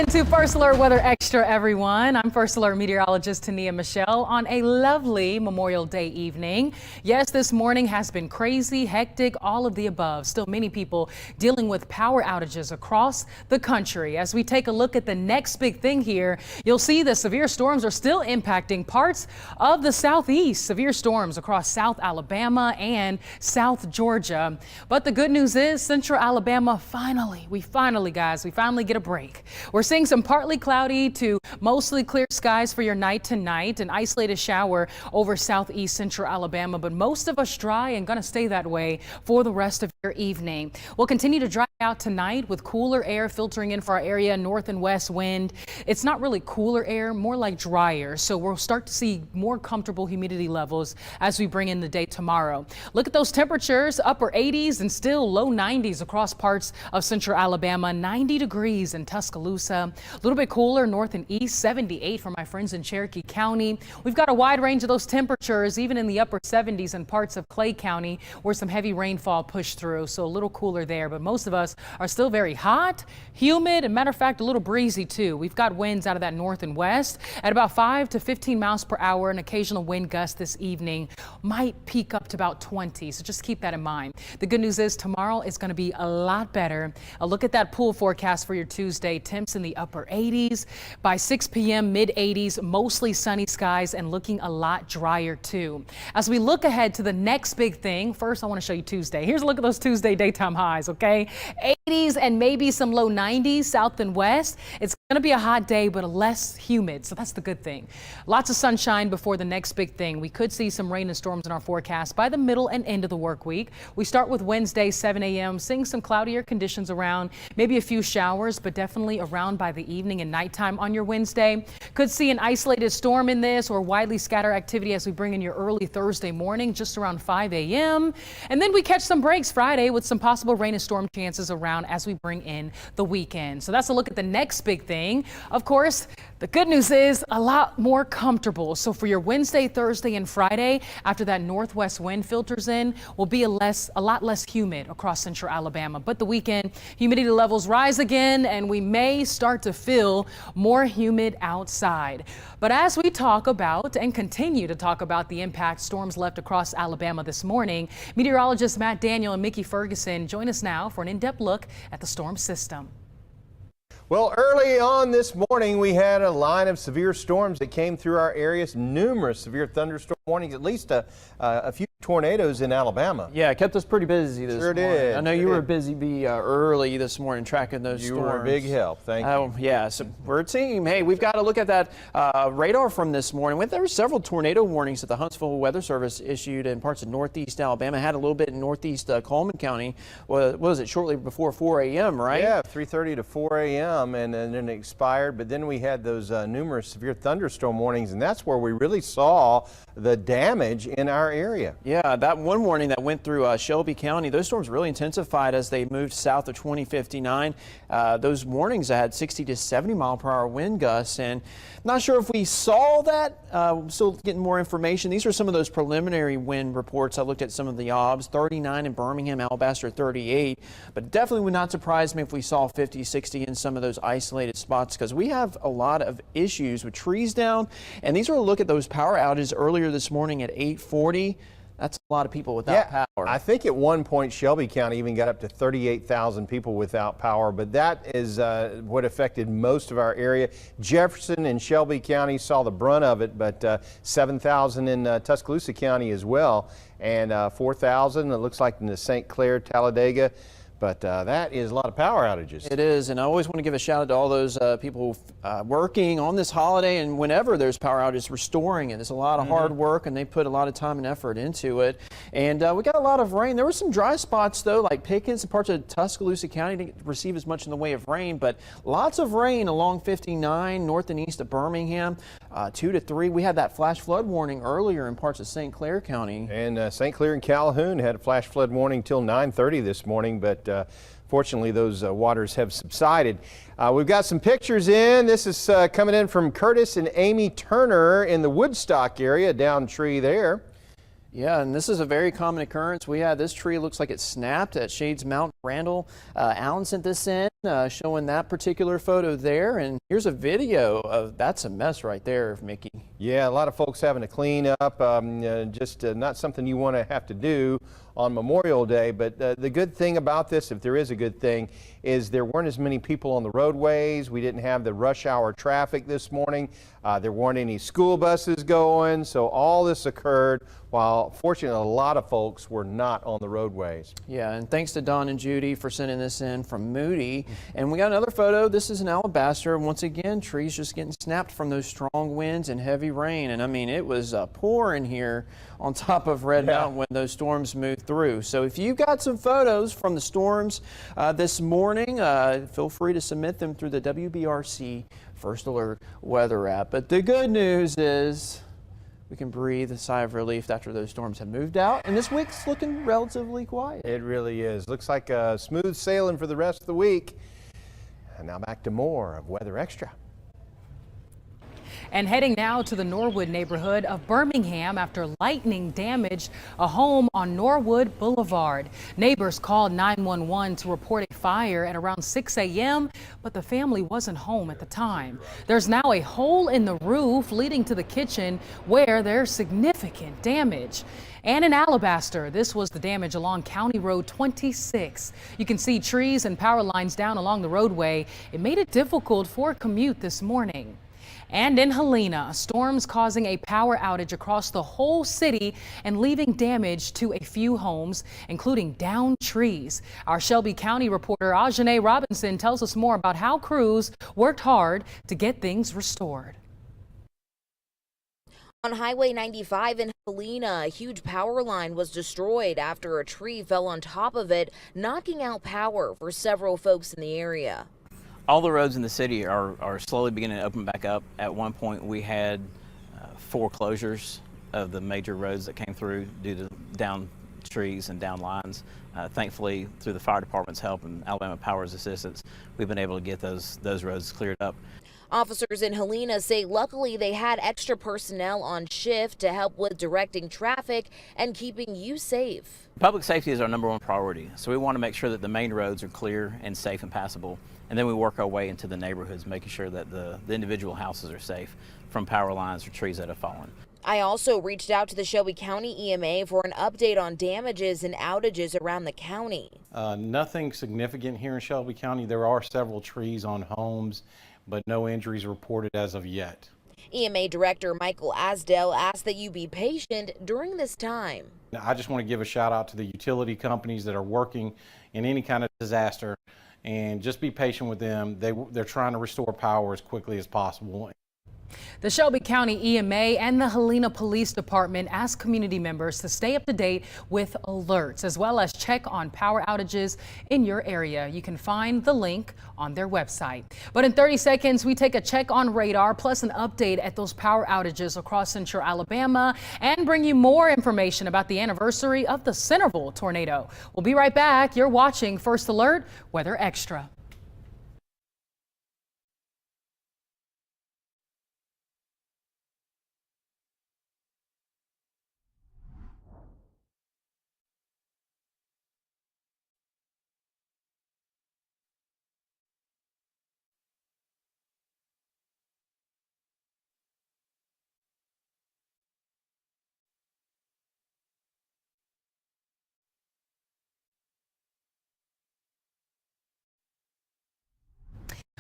To First Alert Weather Extra, everyone. I'm First Alert meteorologist Tania Michelle on a lovely Memorial Day evening. Yes, this morning has been crazy, hectic, all of the above. Still many people dealing with power outages across the country. As we take a look at the next big thing here, you'll see the severe storms are still impacting parts of the southeast. Severe storms across South Alabama and South Georgia. But the good news is Central Alabama we finally get a break. We're seeing some partly cloudy to mostly clear skies for your night tonight. An isolated shower over southeast central Alabama, but most of us dry and going to stay that way for the rest of your evening. We'll continue to dry out tonight with cooler air filtering in for our area, north and west wind. It's not really cooler air, more like drier. So we'll start to see more comfortable humidity levels as we bring in the day tomorrow. Look at those temperatures, upper 80s and still low 90s across parts of central Alabama, 90 degrees in Tuscaloosa. A little bit cooler north and east, 78 for my friends in Cherokee County. We've got a wide range of those temperatures, even in the upper 70s in parts of Clay County where some heavy rainfall pushed through. So a little cooler there, but most of us are still very hot, humid, and matter of fact, a little breezy too. We've got winds out of that north and west at about 5 to 15 miles per hour. An occasional wind gust this evening might peak up to about 20. So just keep that in mind. The good news is tomorrow is going to be a lot better. A look at that pool forecast for your Tuesday. Temps in the upper 80s. By 6 p.m., mid 80s, mostly sunny skies and looking a lot drier too. As we look ahead to the next big thing, first I want to show you Tuesday. Here's a look at those Tuesday daytime highs, okay? 80s and maybe some low 90s south and west. It's going to be a hot day, but less humid. So that's the good thing. Lots of sunshine before the next big thing. We could see some rain and storms in our forecast by the middle and end of the work week. We start with Wednesday, 7 a.m., seeing some cloudier conditions around, maybe a few showers, but definitely around by the evening and nighttime on your Wednesday. Could see an isolated storm in this or widely scatter activity as we bring in your early Thursday morning, just around 5 a.m. And then we catch some breaks Friday with some possible rain and storm chances around as we bring in the weekend. So that's a look at the next big thing. Of course, the good news is a lot more comfortable. So for your Wednesday, Thursday, and Friday, after that northwest wind filters in, will be a lot less humid across central Alabama. But the weekend, humidity levels rise again, and we may start to feel more humid outside. But as we talk about and continue to talk about the impact storms left across Alabama this morning, meteorologists Matt Daniel and Mickey Ferguson join us now for an in-depth look at the storm system. Well, early on this morning, we had a line of severe storms that came through our areas, numerous severe thunderstorm warnings, at least a few tornadoes in Alabama. Yeah, it kept us pretty busy this morning. Sure did. I know you were busy early this morning tracking those storms. You were a big help. Thank you. Yeah, so we're a team. Hey, we've got to look at that radar from this morning. There were several tornado warnings that the Huntsville Weather Service issued in parts of northeast Alabama. Had a little bit in northeast Coleman County. What was it, shortly before 4 a.m., right? Yeah, 3:30 to 4 a.m. and then it expired. But then we had those numerous severe thunderstorm warnings, and that's where we really saw the damage in our area. Yeah, that one warning that went through Shelby County, those storms really intensified as they moved south of 2059. Those warnings had 60 to 70 mile per hour wind gusts, and not sure if we saw that. Still getting more information. These are some of those preliminary wind reports. I looked at some of the OBS, 39 in Birmingham, Alabaster 38, but definitely would not surprise me if we saw 50, 60 in some of those isolated spots, because we have a lot of issues with trees down. And these are a look at those power outages earlier this morning at 8:40. That's a lot of people without power. I think at one point Shelby County even got up to 38,000 people without power, but that is what affected most of our area. Jefferson and Shelby County saw the brunt of it, but 7,000 in Tuscaloosa County as well, and 4,000 it looks like in the St. Clair, Talladega. But that is a lot of power outages. It is, and I always want to give a shout out to all those people working on this holiday, and whenever there's power outages, restoring it. It's a lot of hard work, and they put a lot of time and effort into it. And we got a lot of rain. There were some dry spots, though, like Pickens and parts of Tuscaloosa County didn't receive as much in the way of rain, but lots of rain along 59, north and east of Birmingham, 2 to 3. We had that flash flood warning earlier in parts of St. Clair County. And St. Clair and Calhoun had a flash flood warning till 9:30 this morning, but fortunately those waters have subsided. We've got some pictures in. This is coming in from Curtis and Amy Turner in the Woodstock area, down tree there. Yeah, and this is a very common occurrence. We had this tree, looks like it snapped at Shades Mountain Randall Allen sent this in, showing that particular photo there. And here's a video of that's a mess right there, Mickey. Yeah, a lot of folks having to clean up, just not something you want to have to do on Memorial Day. But the good thing about this, if there is a good thing, is there weren't as many people on the roadways. We didn't have the rush hour traffic this morning. There weren't any school buses going. So all this occurred while, fortunately, a lot of folks were not on the roadways. Yeah, and thanks to Don and Judy for sending this in from Moody. And we got another photo. This is in Alabaster. Once again, trees just getting snapped from those strong winds and heavy rain. And I mean, it was pouring here on top of Red Mountain when those storms moved through. So if you've got some photos from the storms this morning, feel free to submit them through the WBRC First Alert weather app. But the good news is we can breathe a sigh of relief after those storms have moved out, and this week's looking relatively quiet. It really is. Looks like smooth sailing for the rest of the week. And now back to more of Weather Extra. And heading now to the Norwood neighborhood of Birmingham after lightning damaged a home on Norwood Boulevard. Neighbors called 911 to report a fire at around 6 a.m., but the family wasn't home at the time. There's now a hole in the roof leading to the kitchen where there's significant damage. And in Alabaster, this was the damage along County Road 26. You can see trees and power lines down along the roadway. It made it difficult for a commute this morning. And in Helena, storms causing a power outage across the whole city and leaving damage to a few homes, including downed trees. Our Shelby County reporter Ajane Robinson tells us more about how crews worked hard to get things restored. On Highway 95 in Helena, a huge power line was destroyed after a tree fell on top of it, knocking out power for several folks in the area. All the roads in the city are slowly beginning to open back up. At one point, we had 4 closures of the major roads that came through due to down trees and down lines. Thankfully, through the fire department's help and Alabama Power's assistance, we've been able to get those roads cleared up. Officers in Helena say luckily they had extra personnel on shift to help with directing traffic and keeping you safe. Public safety is our #1 priority, so we want to make sure that the main roads are clear and safe and passable, and then we work our way into the neighborhoods, making sure that the individual houses are safe from power lines or trees that have fallen. I also reached out to the Shelby County EMA for an update on damages and outages around the county. Nothing significant here in Shelby County. There are several trees on homes, but no injuries reported as of yet. EMA Director Michael Asdell asked that you be patient during this time. I just want to give a shout out to the utility companies that are working in any kind of disaster, and just be patient with them. They're trying to restore power as quickly as possible. The Shelby County EMA and the Helena Police Department ask community members to stay up to date with alerts, as well as check on power outages in your area. You can find the link on their website. But in 30 seconds, we take a check on radar, plus an update at those power outages across central Alabama, and bring you more information about the anniversary of the Centerville tornado. We'll be right back. You're watching First Alert Weather Extra.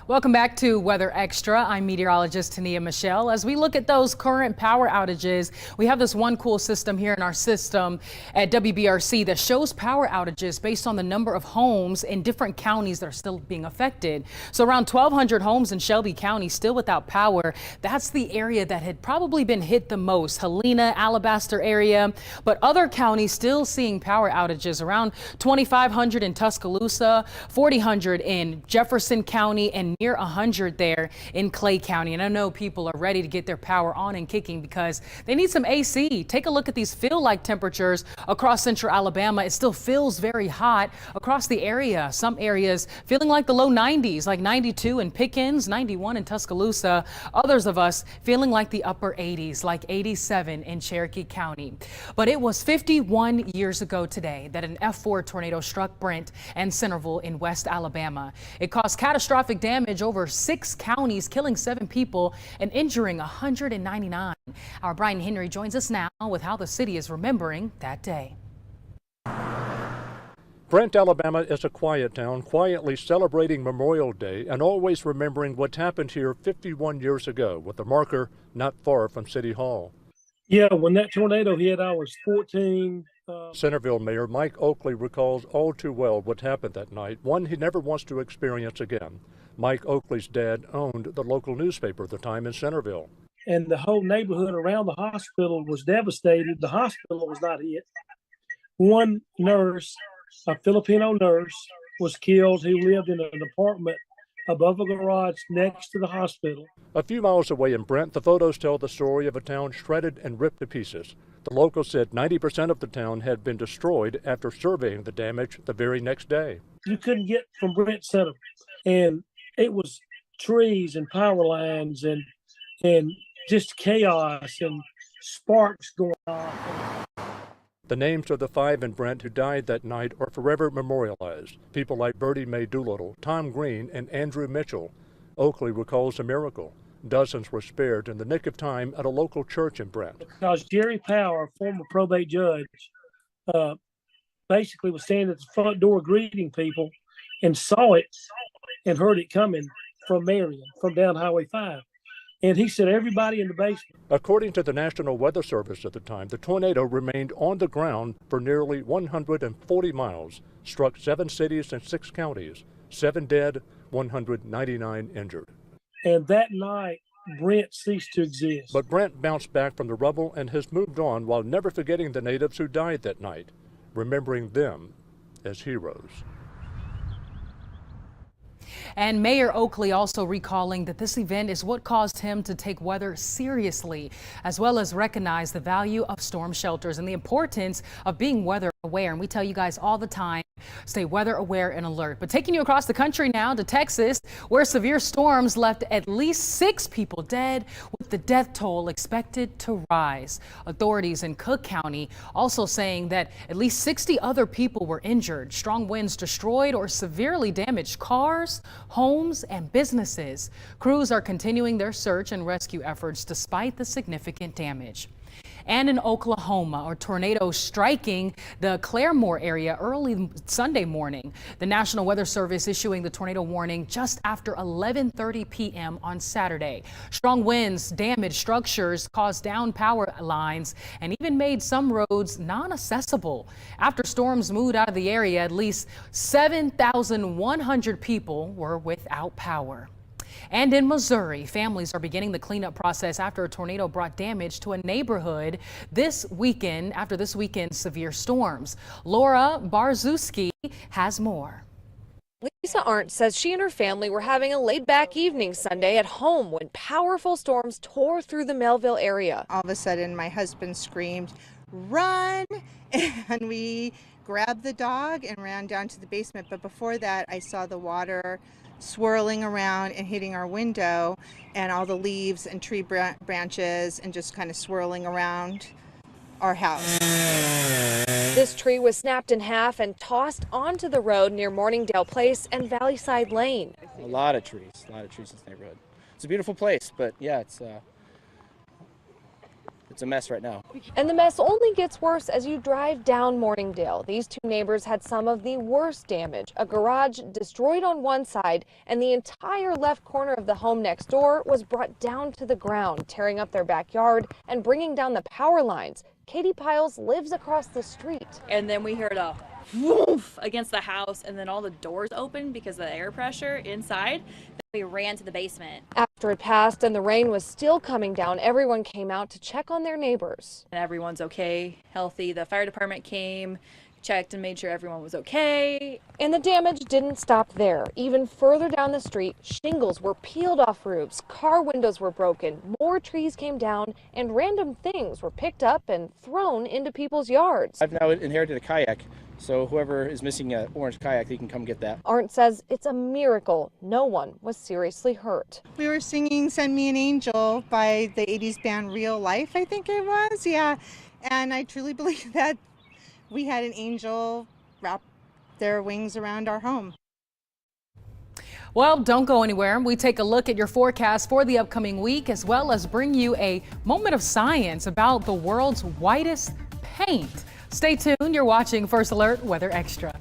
Welcome back to Weather Extra. I'm meteorologist Tania Michelle. As we look at those current power outages, we have this one cool system here in our system at WBRC that shows power outages based on the number of homes in different counties that are still being affected. So around 1,200 homes in Shelby County still without power. That's the area that had probably been hit the most, Helena, Alabaster area, but other counties still seeing power outages, around 2,500 in Tuscaloosa, 4,000 in Jefferson County, and near 100 there in Clay County. And I know people are ready to get their power on and kicking because they need some AC. Take a look at these feel-like temperatures across central Alabama. It still feels very hot across the area. Some areas feeling like the low 90s, like 92 in Pickens, 91 in Tuscaloosa. Others of us feeling like the upper 80s, like 87 in Cherokee County. But it was 51 years ago today that an F4 tornado struck Brent and Centerville in West Alabama. It caused catastrophic damage over 6 counties, killing 7 people and injuring 199. Our Brian Henry joins us now with how the city is remembering that day. Brent, Alabama is a quiet town, quietly celebrating Memorial Day and always remembering what happened here 51 years ago with a marker not far from City Hall. Yeah, when that tornado hit, I was 14. Centerville Mayor Mike Oakley recalls all too well what happened that night, one he never wants to experience again. Mike Oakley's dad owned the local newspaper at the time in Centerville. And the whole neighborhood around the hospital was devastated. The hospital was not hit. One nurse, a Filipino nurse, was killed who lived in an apartment above a garage next to the hospital. A few miles away in Brent, the photos tell the story of a town shredded and ripped to pieces. The locals said 90% of the town had been destroyed after surveying the damage the very next day. You couldn't get from Brent Center, and it was trees and power lines and just chaos and sparks going off. The names of the 5 in Brent who died that night are forever memorialized. People like Bertie Mae Doolittle, Tom Green, and Andrew Mitchell. Oakley recalls a miracle. Dozens were spared in the nick of time at a local church in Brent. Because Jerry Power, former probate judge, basically was standing at the front door greeting people and saw it and heard it coming from Marion, from down Highway 5. And he said everybody in the basement. According to the National Weather Service at the time, the tornado remained on the ground for nearly 140 miles, struck 7 cities and 6 counties, 7 dead, 199 injured. And that night, Brent ceased to exist. But Brent bounced back from the rubble and has moved on while never forgetting the natives who died that night, remembering them as heroes. And Mayor Oakley also recalling that this event is what caused him to take weather seriously, as well as recognize the value of storm shelters and the importance of being weather aware. And we tell you guys all the time, stay weather aware and alert. But taking you across the country now to Texas, where severe storms left at least 6 people dead, with the death toll expected to rise. Authorities in Cook County also saying that at least 60 other people were injured. Strong winds destroyed or severely damaged cars, homes, and businesses. Crews are continuing their search and rescue efforts despite the significant damage. And in Oklahoma, a tornado striking the Claremore area early Sunday morning. The National Weather Service issuing the tornado warning just after 11:30 p.m. on Saturday. Strong winds damaged structures, caused down power lines, and even made some roads non-accessible. After storms moved out of the area, at least 7,100 people were without power. And in Missouri, families are beginning the cleanup process after a tornado brought damage to a neighborhood after this weekend's severe storms. Laura Barzewski has more. Lisa Arndt says she and her family were having a laid-back evening Sunday at home when powerful storms tore through the Melville area. All of a sudden, my husband screamed, "Run!" and we grabbed the dog and ran down to the basement. But before that, I saw the water swirling around and hitting our window, and all the leaves and tree branches and just kind of swirling around our house. This tree was snapped in half and tossed onto the road near Morningdale Place and Valleyside Lane. A lot of trees in this neighborhood. It's a beautiful place, but yeah, it's a mess right now. And the mess only gets worse as you drive down Morningdale. These 2 neighbors had some of the worst damage. A garage destroyed on one side, and the entire left corner of the home next door was brought down to the ground, tearing up their backyard and bringing down the power lines. Katie Piles lives across the street. And then we heard a woof against the house, and then all the doors opened because of the air pressure inside. We ran to the basement. After it passed and the rain was still coming down, everyone came out to check on their neighbors. And everyone's okay, healthy. The fire department came, checked and made sure everyone was okay. And the damage didn't stop there. Even further down the street, shingles were peeled off roofs, car windows were broken, more trees came down, and random things were picked up and thrown into people's yards. I've now inherited a kayak, so whoever is missing an orange kayak, they can come get that. Arndt says it's a miracle no one was seriously hurt. We were singing Send Me an Angel by the 80s band Real Life, I think it was, yeah. And I truly believe that we had an angel wrap their wings around our home. Well, don't go anywhere. We take a look at your forecast for the upcoming week, as well as bring you a moment of science about the world's whitest paint. Stay tuned. You're watching First Alert Weather Extra.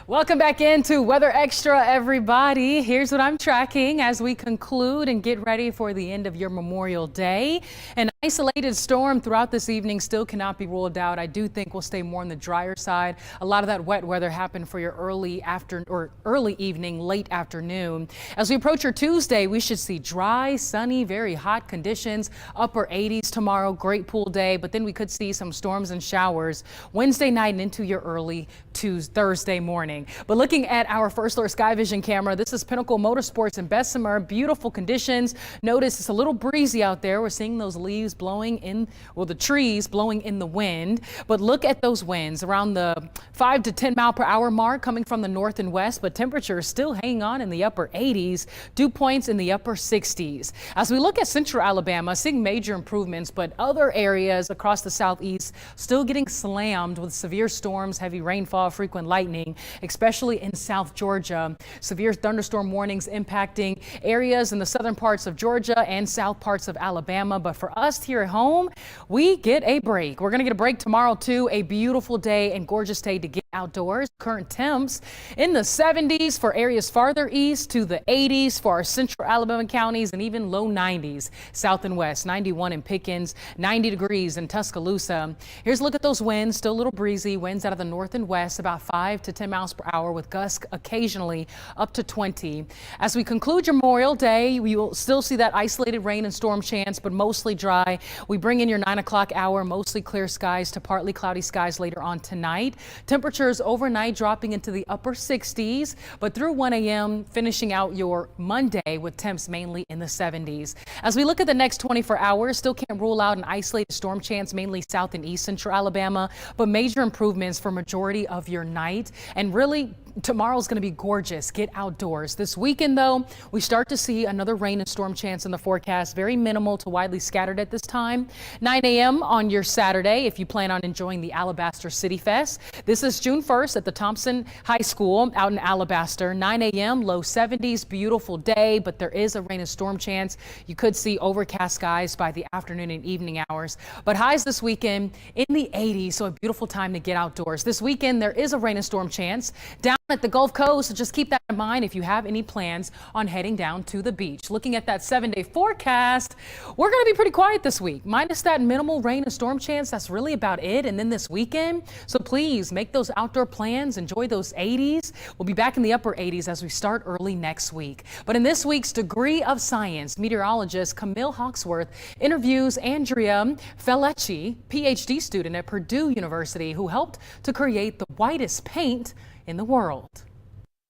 Welcome back into Weather Extra, everybody. Here's what I'm tracking as we conclude and get ready for the end of your Memorial Day. An isolated storm throughout this evening still cannot be ruled out. I do think we'll stay more on the drier side. A lot of that wet weather happened for your early evening, late afternoon. As we approach your Tuesday, we should see dry, sunny, very hot conditions, upper 80s tomorrow, great pool day, but then we could see some storms and showers Wednesday night and into your early Thursday morning. But looking at our First Alert Sky Vision camera, this is Pinnacle Motorsports in Bessemer. Beautiful conditions. Notice it's a little breezy out there. We're seeing those leaves blowing in, well, the trees blowing in the wind. But look at those winds around the 5 to 10 mile per hour mark coming from the north and west, but temperatures still hanging on in the upper 80s, dew points in the upper 60s. As we look at central Alabama, seeing major improvements, but other areas across the southeast still getting slammed with severe storms, heavy rainfall, frequent lightning, especially in South Georgia. Severe thunderstorm warnings impacting areas in the southern parts of Georgia and south parts of Alabama. But for us forecast here at home, we get a break. We're going to get a break tomorrow too. A beautiful day and gorgeous day to get outdoors. Current temps in the 70s for areas farther east to the 80s for our central Alabama counties, and even low 90s south and west. 91 in Pickens, 90 degrees in Tuscaloosa. Here's a look at those winds. Still a little breezy. Winds out of the north and west about 5 to 10 miles per hour with gusts occasionally up to 20. As we conclude your Memorial Day, we will still see that isolated rain and storm chance, but mostly dry. We bring in your 9 o'clock hour, mostly clear skies to partly cloudy skies later on tonight. Temperatures overnight dropping into the upper 60s, but through 1 a.m. finishing out your Monday with temps mainly in the 70s. As we look at the next 24 hours, still can't rule out an isolated storm chance mainly south and east central Alabama, but major improvements for majority of your night. And really, tomorrow's going to be gorgeous. Get outdoors. This weekend, though, we start to see another rain and storm chance in the forecast. Very minimal to widely scattered at this time. 9 a.m. on your Saturday if you plan on enjoying the Alabaster City Fest. This is June 1st at the Thompson High School out in Alabaster. 9 a.m. low 70s. Beautiful day, but there is a rain and storm chance. You could see overcast skies by the afternoon and evening hours. But highs this weekend in the 80s, so a beautiful time to get outdoors. This weekend, there is a rain and storm chance down at the Gulf Coast, so just keep that in mind if you have any plans on heading down to the beach. Looking at that 7-day forecast, we're going to be pretty quiet this week. Minus that minimal rain and storm chance, that's really about it. And then this weekend, so please make those outdoor plans. Enjoy those 80s. We'll be back in the upper 80s as we start early next week. But in this week's Degree of Science, meteorologist Camille Hawksworth interviews Andrea Fellecci, PhD student at Purdue University, who helped to create the whitest paint in the world.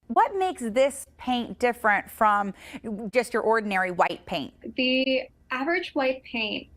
What makes this paint different from just your ordinary white paint? The average white paint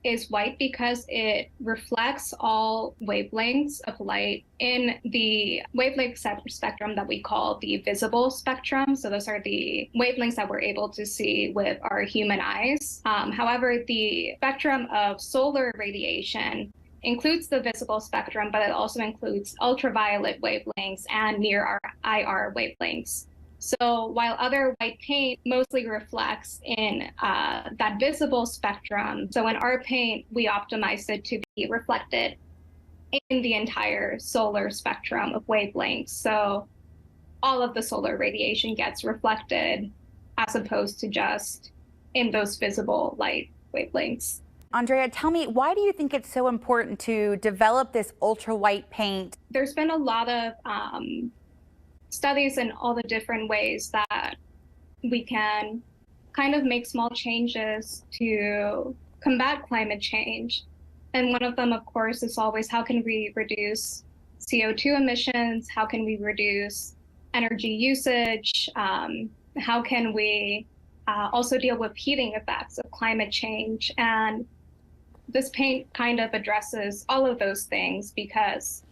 is white because it reflects all wavelengths of light in the wavelength spectrum that we call the visible spectrum. So those are the wavelengths that we're able to see with our human eyes. However, the spectrum of solar radiation includes the visible spectrum, but it also includes ultraviolet wavelengths and near IR wavelengths. So while other white paint mostly reflects in that visible spectrum, so in our paint, we optimized it to be reflected in the entire solar spectrum of wavelengths. So all of the solar radiation gets reflected as opposed to just in those visible light wavelengths. Andrea, tell me, why do you think it's so important to develop this ultra white paint? There's been a lot of studies in all the different ways that we can kind of make small changes to combat climate change. And one of them, of course, is always how can we reduce CO2 emissions? How can we reduce energy usage? How can we also deal with heating effects of climate change? And this paint kind of addresses all of those things because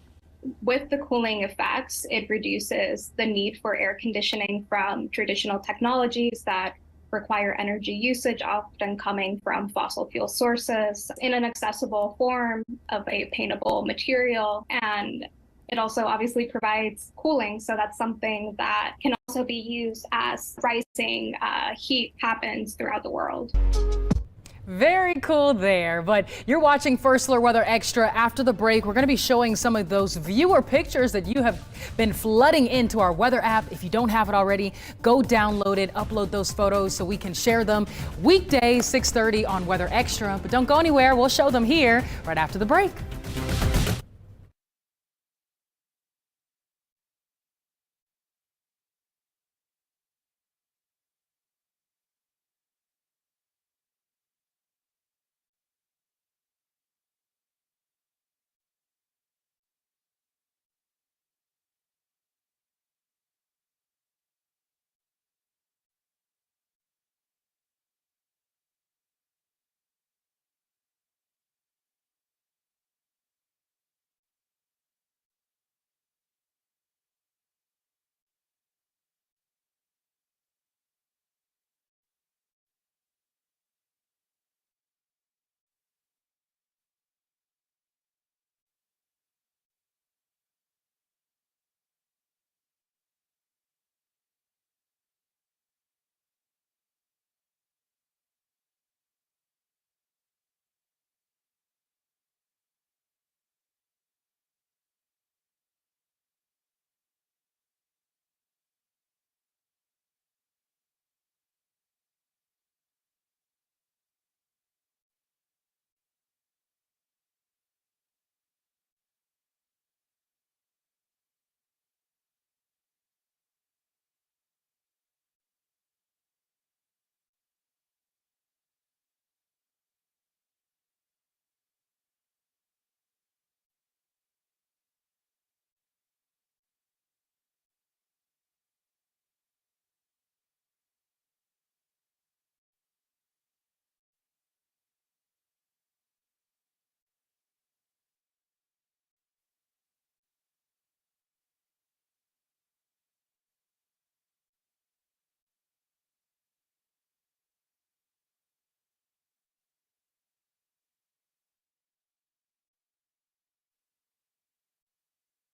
with the cooling effects, it reduces the need for air conditioning from traditional technologies that require energy usage, often coming from fossil fuel sources, in an accessible form of a paintable material. And it also obviously provides cooling, so that's something that can also be used as rising heat happens throughout the world. Very cool there, but you're watching First Alert Weather Extra. After the break, we're going to be showing some of those viewer pictures that you have been flooding into our weather app. If you don't have it already, go download it, upload those photos so we can share them weekdays, 6:30 on Weather Extra. But don't go anywhere. We'll show them here right after the break.